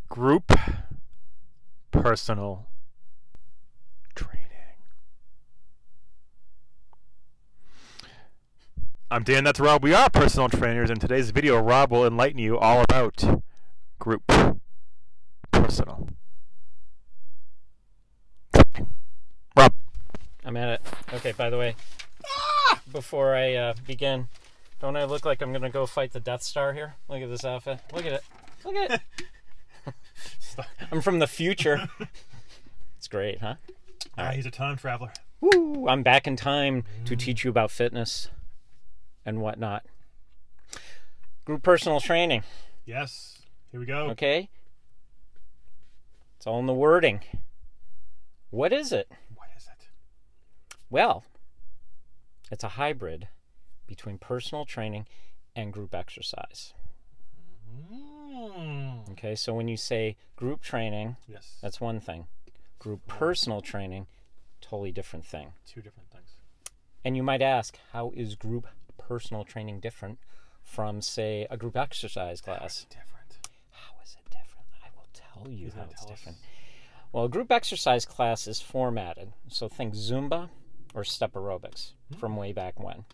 Group personal training. I'm Dan, that's Rob. We are personal trainers. In today's video, Rob will enlighten you all about group personal training. Rob. I'm at it. Okay, by the way, before I begin, don't I look like I'm going to go fight the Death Star here? Look at this outfit. Look at it. Look at it. I'm from the future. It's great, huh? All right, he's a time traveler. Woo! I'm back in time to teach you about fitness and whatnot. Group personal training. Yes. Here we go. Okay? It's all in the wording. What is it? What is it? Well, it's a hybrid between personal training and group exercise. Okay, so when you say group training, Yes. that's one thing. Group personal training, totally different thing. Two different things. And you might ask, how is group personal training different from, say, a group exercise class? Different. How is it different? I will tell you how it's tell us? different. Well, a group exercise class is formatted. So think Zumba or step aerobics from way back when.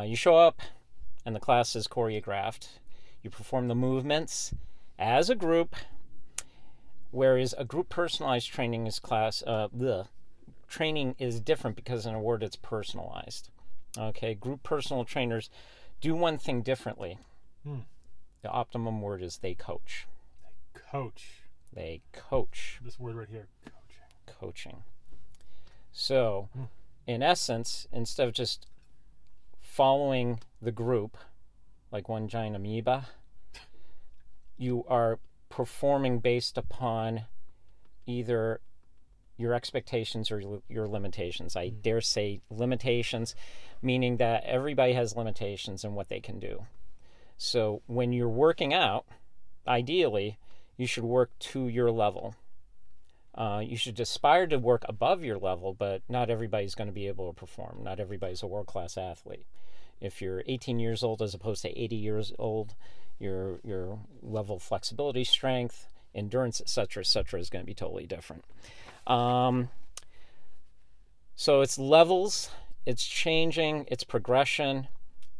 You show up and the class is choreographed. You perform the movements as a group, whereas a group personalized training is training is different because in a word it's personalized. Okay, group personal trainers do one thing differently. The optimum word is they coach. They coach. They coach. This word right here, coaching. Coaching. So, in essence, instead of just following the group like one giant amoeba, you are performing based upon either your expectations or your limitations. I dare say limitations, meaning that everybody has limitations in what they can do. So when you're working out, ideally, you should work to your level. You should aspire to work above your level, but not everybody's going to be able to perform. Not everybody's a world-class athlete. If you're 18 years old as opposed to 80 years old, your level of flexibility, strength, endurance, etc., is going to be totally different. So it's levels, it's changing, it's progression,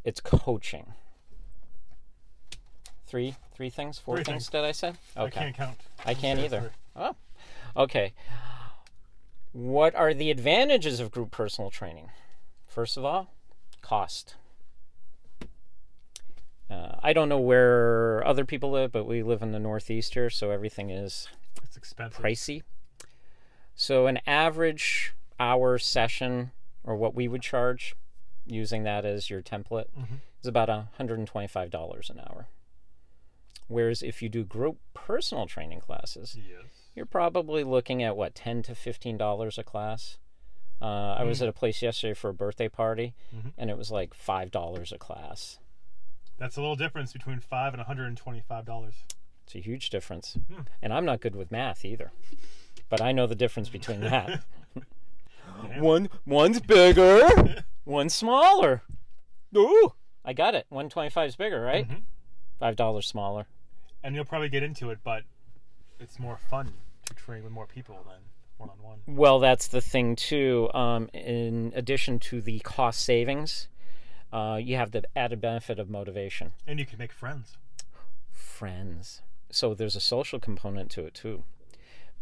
it's coaching. Three things, four Three things, things. did I say? Okay. I can't count. I can't either. Oh, okay. What are the advantages of group personal training? First of all, cost. I don't know where other people live, but we live in the Northeast here, so everything is It's expensive. pricey. So an average hour session, or what we would charge, using that as your template, is about $125 an hour. Whereas if you do group personal training classes, Yes. you're probably looking at, what, $10 to $15 a class? I was at a place yesterday for a birthday party, and it was like $5 a class. That's a little difference between $5 and $125. It's a huge difference. And I'm not good with math either. But I know the difference between that. One's bigger, one's smaller. Ooh, I got it. 125 is bigger, right? $5 smaller. And you'll probably get into it, but it's more fun to train with more people than one-on-one. Well, that's the thing, too. In addition to the cost savings, you have the added benefit of motivation. And you can make friends. Friends. So there's a social component to it, too.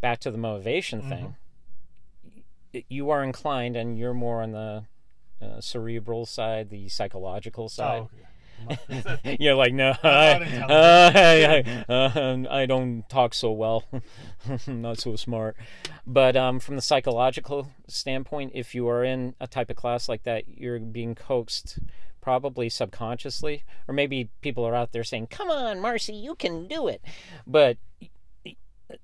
Back to the motivation thing. You are inclined, and you're more on the cerebral side, the psychological side. Oh, yeah. You're like, no, I don't talk so well. I'm not so smart. But from the psychological standpoint, if you are in a type of class like that, you're being coaxed probably subconsciously, or maybe people are out there saying, come on, Marcy, you can do it. But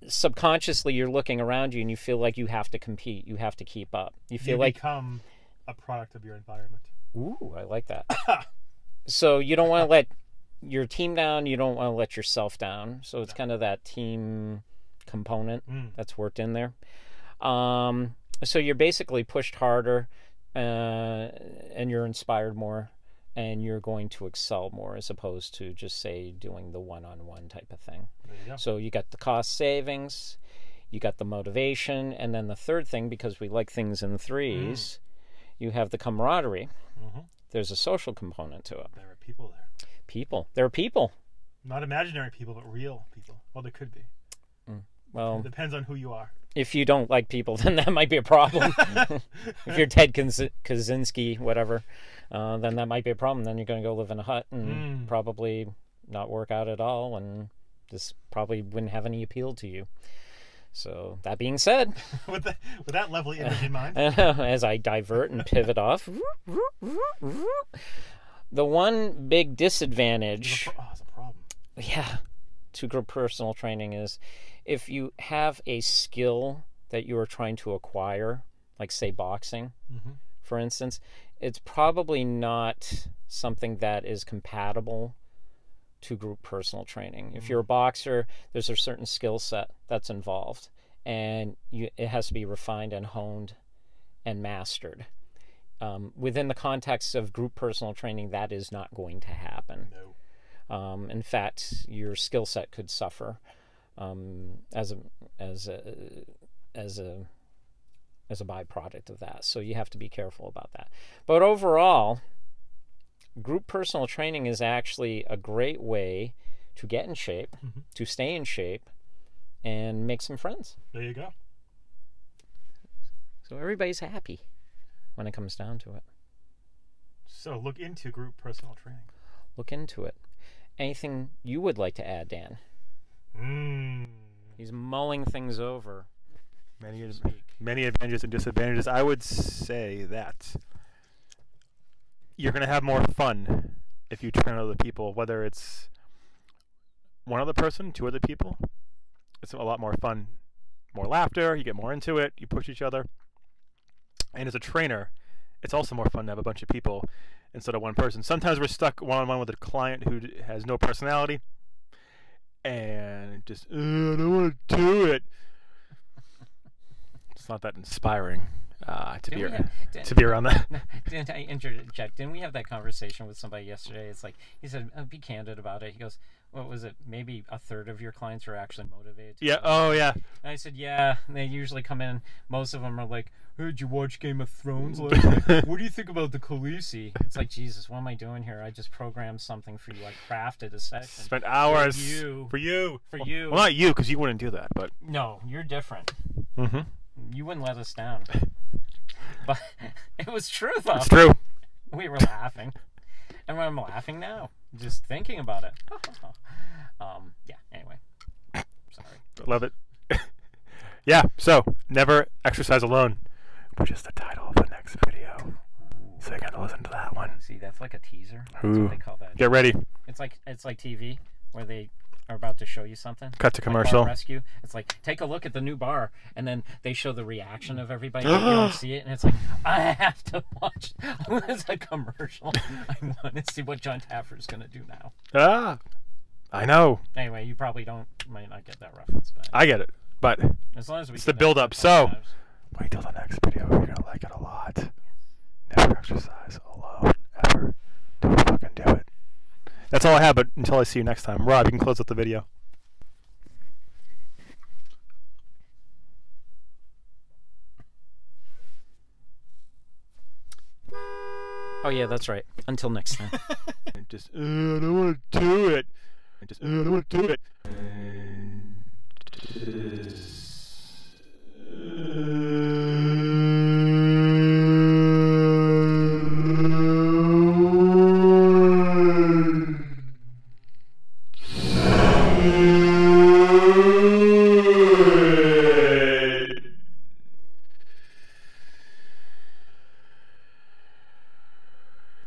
subconsciously, you're looking around you and you feel like you have to compete. You have to keep up. You feel like become a product of your environment. Ooh, I like that. So you don't want to let your team down. You don't want to let yourself down. So it's kind of that team component that's worked in there. So you're basically pushed harder and you're inspired more. and you're going to excel more as opposed to just, say, doing the one-on-one type of thing. There you go. So you got the cost savings, you got the motivation, and then the third thing, because we like things in threes, you have the camaraderie. There's a social component to it. There are people there. People. There are people. Not imaginary people, but real people. Well, there could be. Well, It depends on who you are. if you don't like people, then that might be a problem. If you're Ted Kaczynski, whatever, then that might be a problem. Then you're going to go live in a hut and probably not work out at all, and this probably wouldn't have any appeal to you. So that being said, with that lovely image in mind, as I divert and pivot off, the one big disadvantage, it's a problem. yeah, to group personal training is if you have a skill that you are trying to acquire, like say boxing, for instance, it's probably not something that is compatible to group personal training. If you're a boxer, there's a certain skill set that's involved, and it has to be refined and honed and mastered. Within the context of group personal training, that is not going to happen. No. In fact, your skill set could suffer as a byproduct of that. So you have to be careful about that. But overall, group personal training is actually a great way to get in shape, to stay in shape, and make some friends. There you go. So everybody's happy when it comes down to it. So look into group personal training. Look into it. Anything you would like to add, Dan? He's mulling things over. Many advantages and disadvantages. I would say that you're going to have more fun if you train other people, whether it's one other person, two other people. It's a lot more fun. More laughter, you get more into it, you push each other. And as a trainer, it's also more fun to have a bunch of people instead of one person. Sometimes we're stuck one-on-one with a client who has no personality and just, I don't want to do it. It's not that inspiring to be around that. Didn't I interject? Didn't we have that conversation with somebody yesterday? It's like, he said, be candid about it. He goes, what was it? Maybe a third of your clients are actually motivated. Yeah. Oh, yeah. And I said, yeah. And they usually come in. Most of them are like, hey, did you watch Game of Thrones last night? What do you think about the Khaleesi? It's like, Jesus, what am I doing here? I just programmed something for you. I crafted a session. Spent hours for you. Well, not you, because you wouldn't do that, but no, you're different. You wouldn't let us down. But it was true, though. It's true. We were laughing. And I'm laughing now, just thinking about it. Yeah, anyway. Sorry. Love it. Yeah, so, never exercise alone, which is the title of the next video. So you gotta listen to that one. See, that's like a teaser. That's Ooh. what they call that. Get ready. It's like TV, where they are about to show you something. Cut to like commercial. Bar Rescue. It's like, take a look at the new bar, and then they show the reaction of everybody. You don't see it, and it's like, I have to watch. It's a commercial. I want to see what John Taffer's going to do now. I know. Anyway, you probably might not get that reference, but I get it, but as long as it's the build-up. So, wait till the next video. You're going to like it a lot. Never exercise alone, ever. Don't fucking do it. That's all I have, but until I see you next time. Rob, you can close up the video. Oh, yeah, that's right. Until next time. Just, I don't want to do it. Just, I don't want to do it.